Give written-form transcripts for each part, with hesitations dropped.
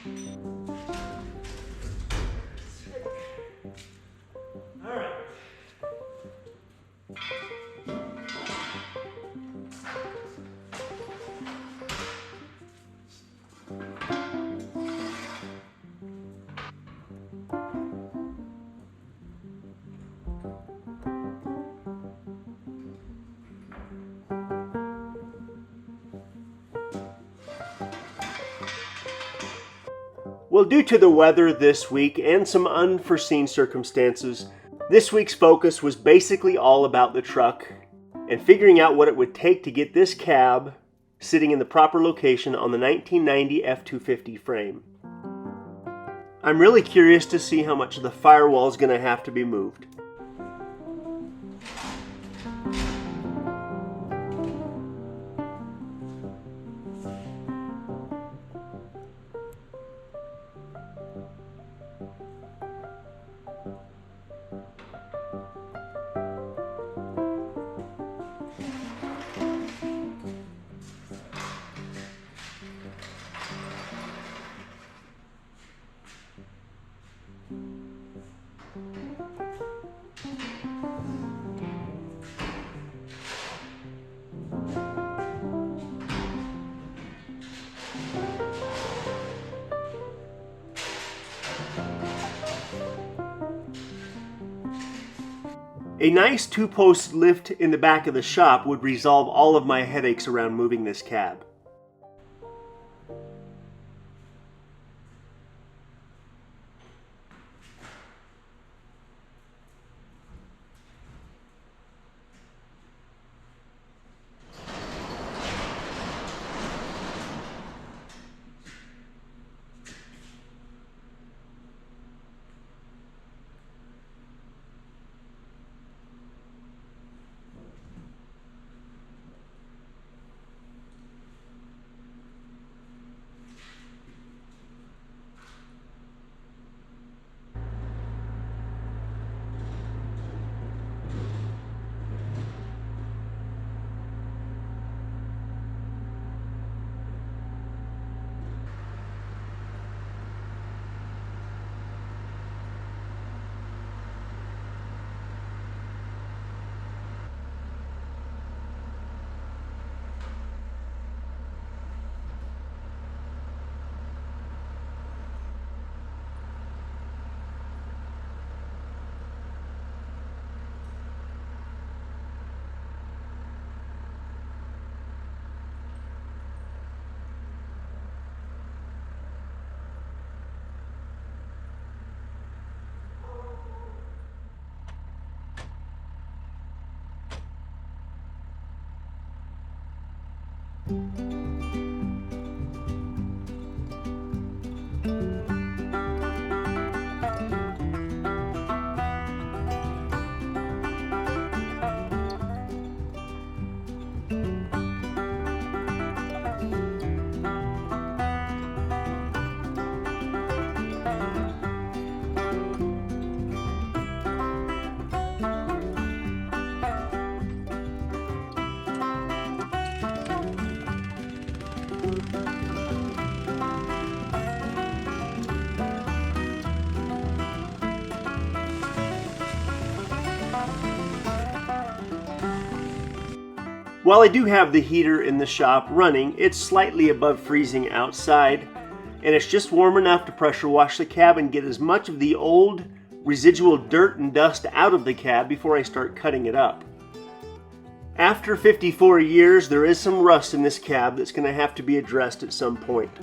All right. Well, due to the weather this week and some unforeseen circumstances, this week's focus was basically all about the truck and figuring out what it would take to get this cab sitting in the proper location on the 1990 F250 frame. I'm really curious to see how much of the firewall is going to have to be moved. A nice two-post lift in the back of the shop would resolve all of my headaches around moving this cab. While I do have the heater in the shop running, it's slightly above freezing outside, and it's just warm enough to pressure wash the cab and get as much of the old residual dirt and dust out of the cab before I start cutting it up. After 54 years, there is some rust in this cab that's going to have to be addressed at some point.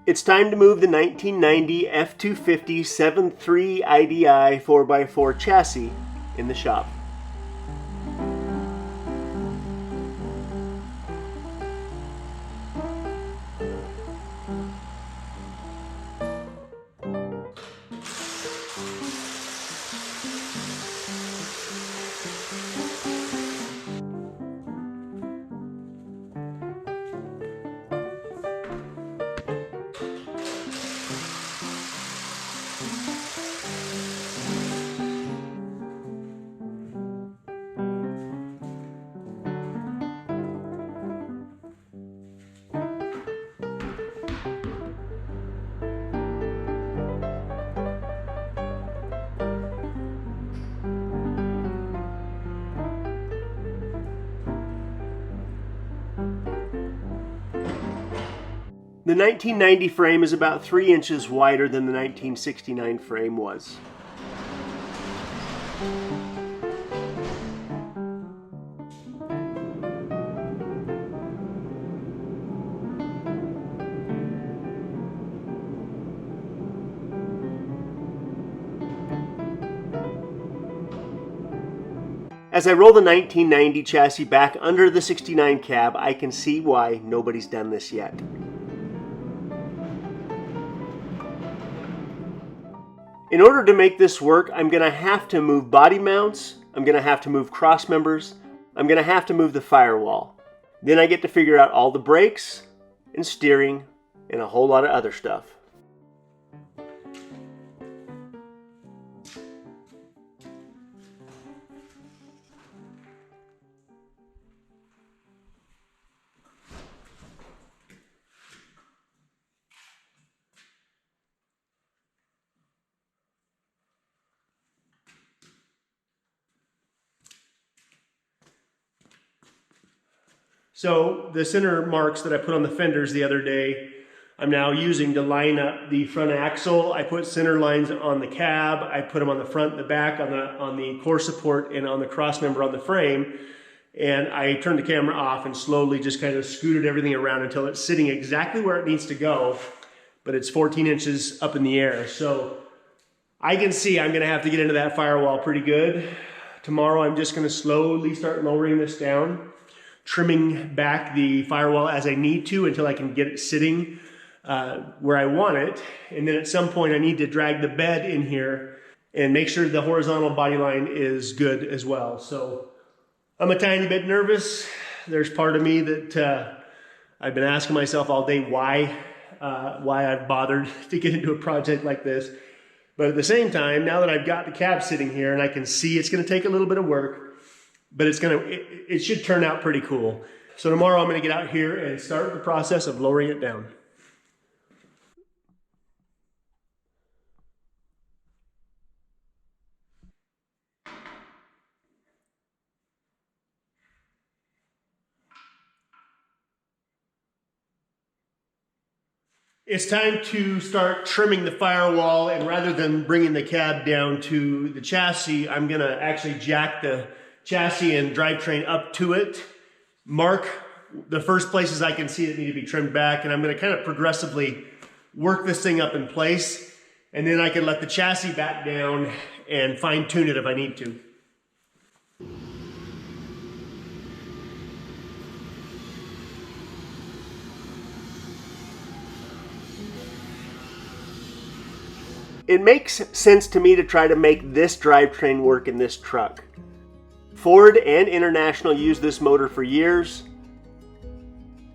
It's time to move the 1990 F250 7.3 idi 4x4 chassis in the shop. The 1990 frame is about 3 inches wider than the 1969 frame was. As I roll the 1990 chassis back under the 69 cab, I can see why nobody's done this yet. In order to make this work, I'm going to have to move body mounts, I'm going to have to move cross members, I'm going to have to move the firewall. Then I get to figure out all the brakes and steering and a whole lot of other stuff. So the center marks that I put on the fenders the other day, I'm now using to line up the front axle. I put center lines on the cab, I put them on the front and the back, on the core support and on the cross member on the frame. And I turned the camera off and slowly just kind of scooted everything around until it's sitting exactly where it needs to go, but it's 14 inches up in the air. So I can see I'm gonna have to get into that firewall pretty good. Tomorrow I'm just gonna slowly start lowering this down, trimming back the firewall as I need to until I can get it sitting where I want it. And then at some point I need to drag the bed in here and make sure the horizontal body line is good as well. So I'm a tiny bit nervous. There's part of me that I've been asking myself all day why I've bothered to get into a project like this. But at the same time, now that I've got the cab sitting here and I can see it's gonna take a little bit of work, but it should turn out pretty cool. So tomorrow I'm gonna get out here and start the process of lowering it down. It's time to start trimming the firewall, and rather than bringing the cab down to the chassis, I'm gonna actually jack the chassis and drivetrain up to it, mark the first places I can see that need to be trimmed back, and I'm gonna kind of progressively work this thing up in place, and then I can let the chassis back down and fine tune it if I need to. It makes sense to me to try to make this drivetrain work in this truck. Ford and International used this motor for years,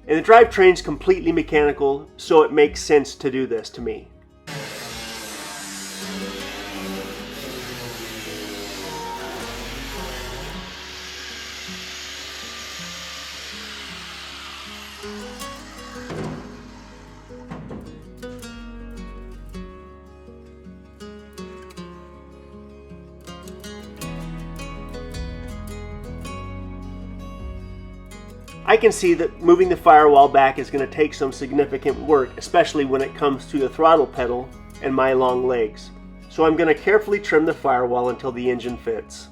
and the drivetrain's completely mechanical, so it makes sense to do this to me. I can see that moving the firewall back is going to take some significant work, especially when it comes to the throttle pedal and my long legs. So I'm going to carefully trim the firewall until the engine fits.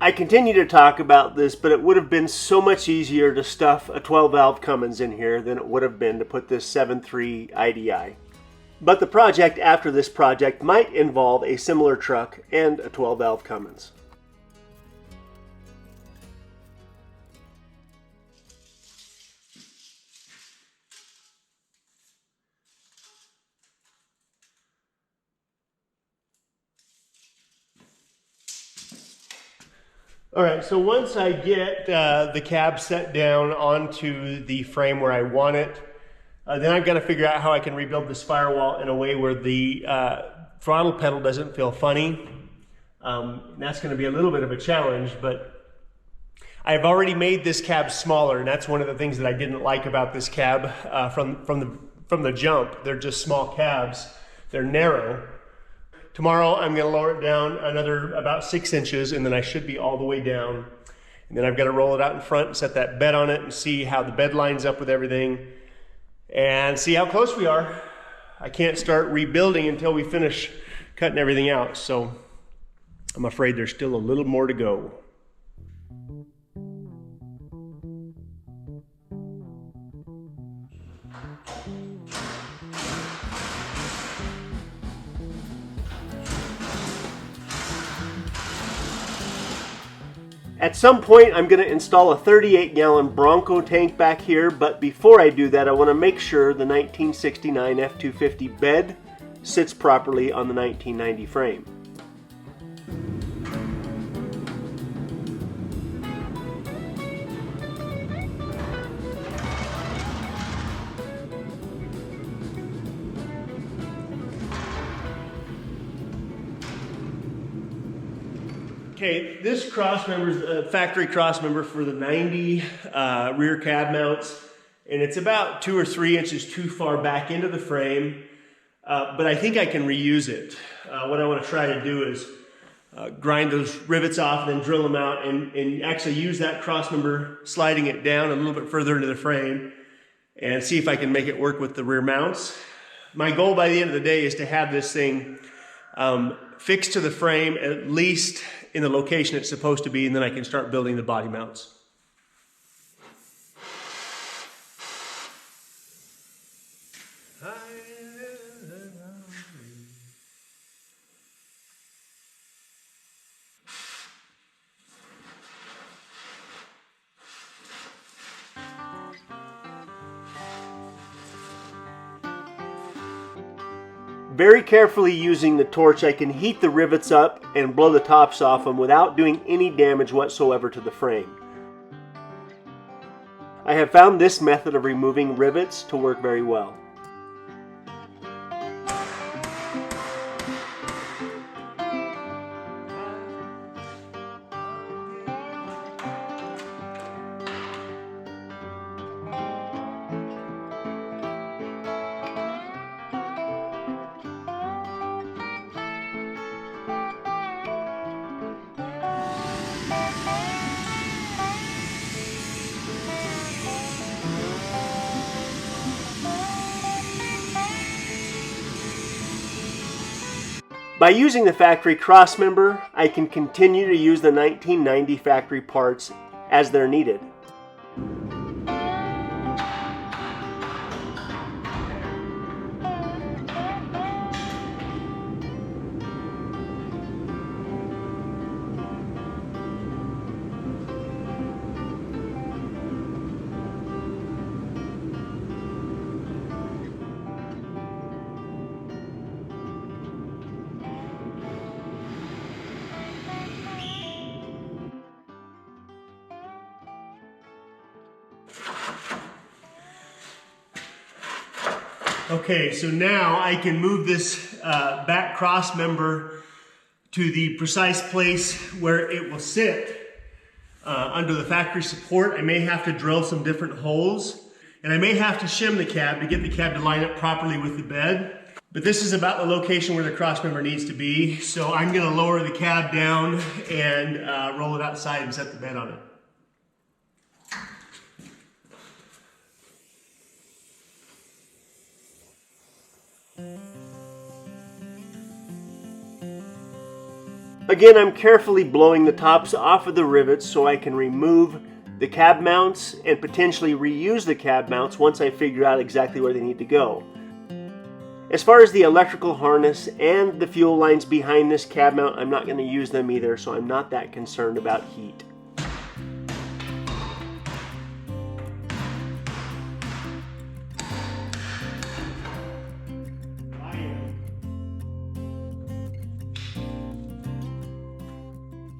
I continue to talk about this, but it would have been so much easier to stuff a 12-valve Cummins in here than it would have been to put this 7.3 idi. But the project after this project might involve a similar truck and a 12-valve Cummins. All right, so once I get the cab set down onto the frame where I want it, then I've got to figure out how I can rebuild this firewall in a way where the throttle pedal doesn't feel funny. That's going to be a little bit of a challenge, but I've already made this cab smaller, and that's one of the things that I didn't like about this cab from the jump. They're just small cabs. They're narrow. Tomorrow I'm going to lower it down another about 6 inches, and then I should be all the way down. And then I've got to roll it out in front and set that bed on it and see how the bed lines up with everything and see how close we are. I can't start rebuilding until we finish cutting everything out, so I'm afraid there's still a little more to go. At some point, I'm going to install a 38-gallon Bronco tank back here, but before I do that, I want to make sure the 1969 F250 bed sits properly on the 1990 frame. Okay, this cross member is a factory cross member for the 90 rear cab mounts, and it's about 2 or 3 inches too far back into the frame, but I think I can reuse it. What I want to try to do is grind those rivets off and then drill them out and actually use that cross member, sliding it down a little bit further into the frame and see if I can make it work with the rear mounts. My goal by the end of the day is to have this thing fixed to the frame, at least in the location it's supposed to be, and then I can start building the body mounts. Very carefully using the torch, I can heat the rivets up and blow the tops off them without doing any damage whatsoever to the frame. I have found this method of removing rivets to work very well. By using the factory cross member, I can continue to use the 1990 factory parts as they're needed. Okay, so now I can move this back cross member to the precise place where it will sit under the factory support. I may have to drill some different holes, and I may have to shim the cab to get the cab to line up properly with the bed. But this is about the location where the cross member needs to be, so I'm going to lower the cab down and roll it outside and set the bed on it. Again, I'm carefully blowing the tops off of the rivets so I can remove the cab mounts and potentially reuse the cab mounts once I figure out exactly where they need to go. As far as the electrical harness and the fuel lines behind this cab mount, I'm not going to use them either, so I'm not that concerned about heat.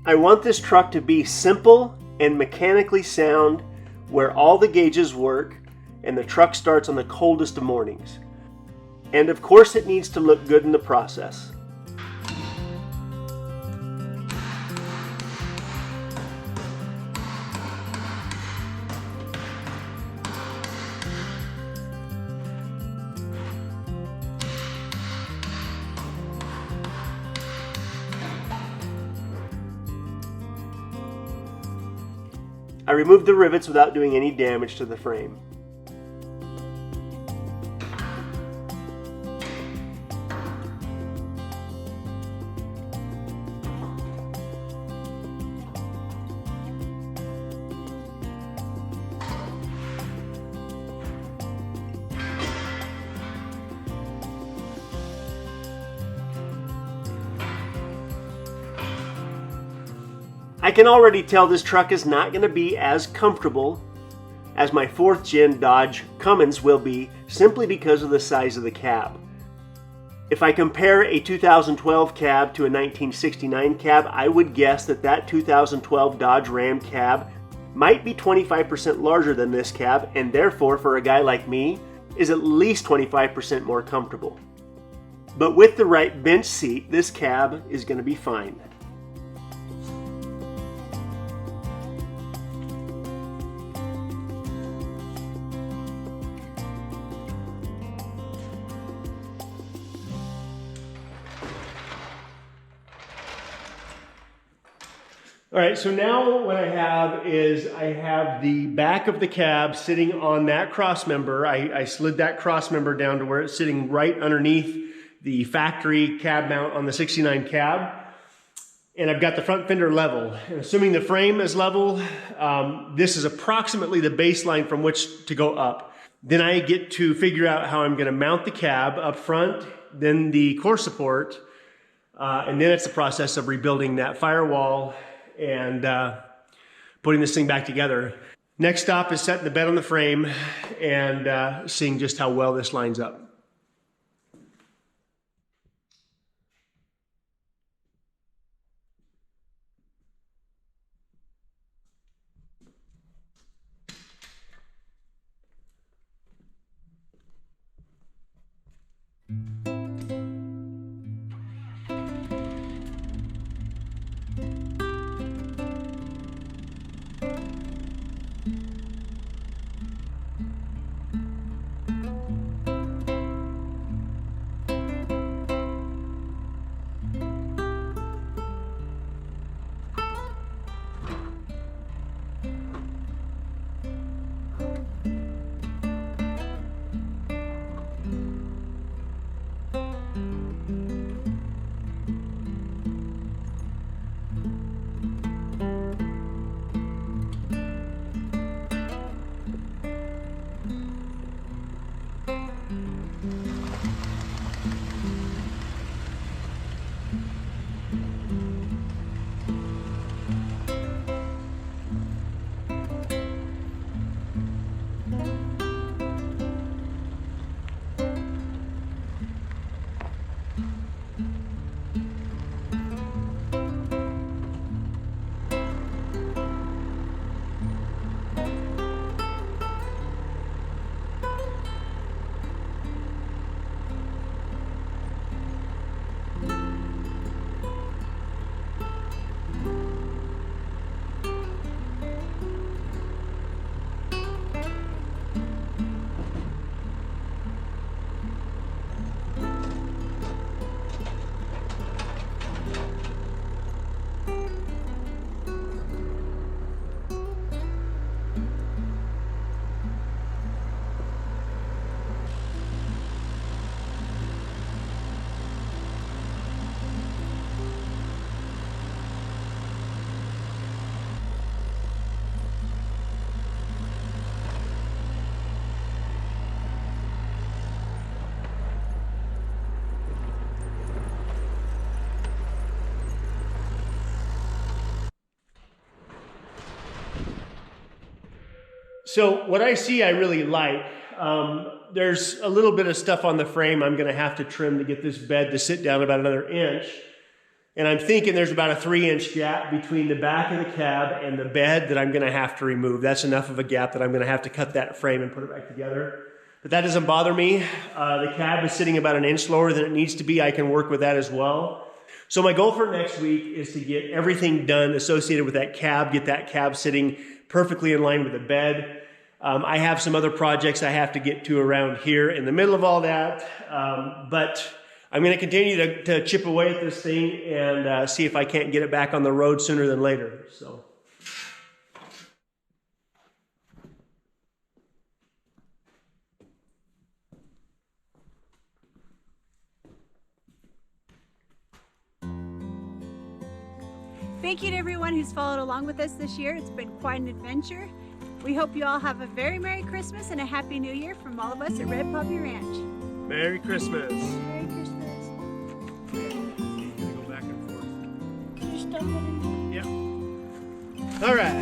I want this truck to be simple and mechanically sound, where all the gauges work and the truck starts on the coldest of mornings. And of course it needs to look good in the process. I removed the rivets without doing any damage to the frame. I can already tell this truck is not going to be as comfortable as my 4th gen Dodge Cummins will be, simply because of the size of the cab. If I compare a 2012 cab to a 1969 cab, I would guess that that 2012 Dodge Ram cab might be 25% larger than this cab, and therefore for a guy like me is at least 25% more comfortable. But with the right bench seat, this cab is going to be fine. All right, so now what I have is I have the back of the cab sitting on that cross member. I slid that cross member down to where it's sitting right underneath the factory cab mount on the 69 cab. And I've got the front fender level. And assuming the frame is level, this is approximately the baseline from which to go up. Then I get to figure out how I'm gonna mount the cab up front, then the core support, and then it's the process of rebuilding that firewall and putting this thing back together. Next stop is setting the bed on the frame and seeing just how well this lines up. So what I see I really like. There's a little bit of stuff on the frame I'm going to have to trim to get this bed to sit down about another inch. And I'm thinking there's about a 3-inch gap between the back of the cab and the bed that I'm going to have to remove. That's enough of a gap that I'm going to have to cut that frame and put it back together. But that doesn't bother me. The cab is sitting about an inch lower than it needs to be. I can work with that as well. So my goal for next week is to get everything done associated with that cab, get that cab sitting perfectly in line with the bed. I have some other projects I have to get to around here in the middle of all that, but I'm going to continue to chip away at this thing and see if I can't get it back on the road sooner than later. So. Thank you to everyone who's followed along with us this year. It's been quite an adventure. We hope you all have a very Merry Christmas and a Happy New Year from all of us at Red Poppy Ranch. Merry Christmas. Merry Christmas. Go back and forth. You're stuck in it. Yeah. All right.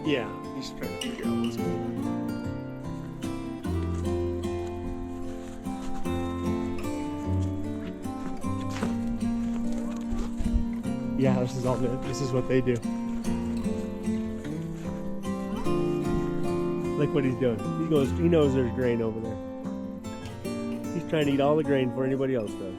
Yeah, he's trying to figure out what's going on. Yeah, this is all good. This is what they do. Look what he's doing. He knows there's grain over there. He's trying to eat all the grain before anybody else does.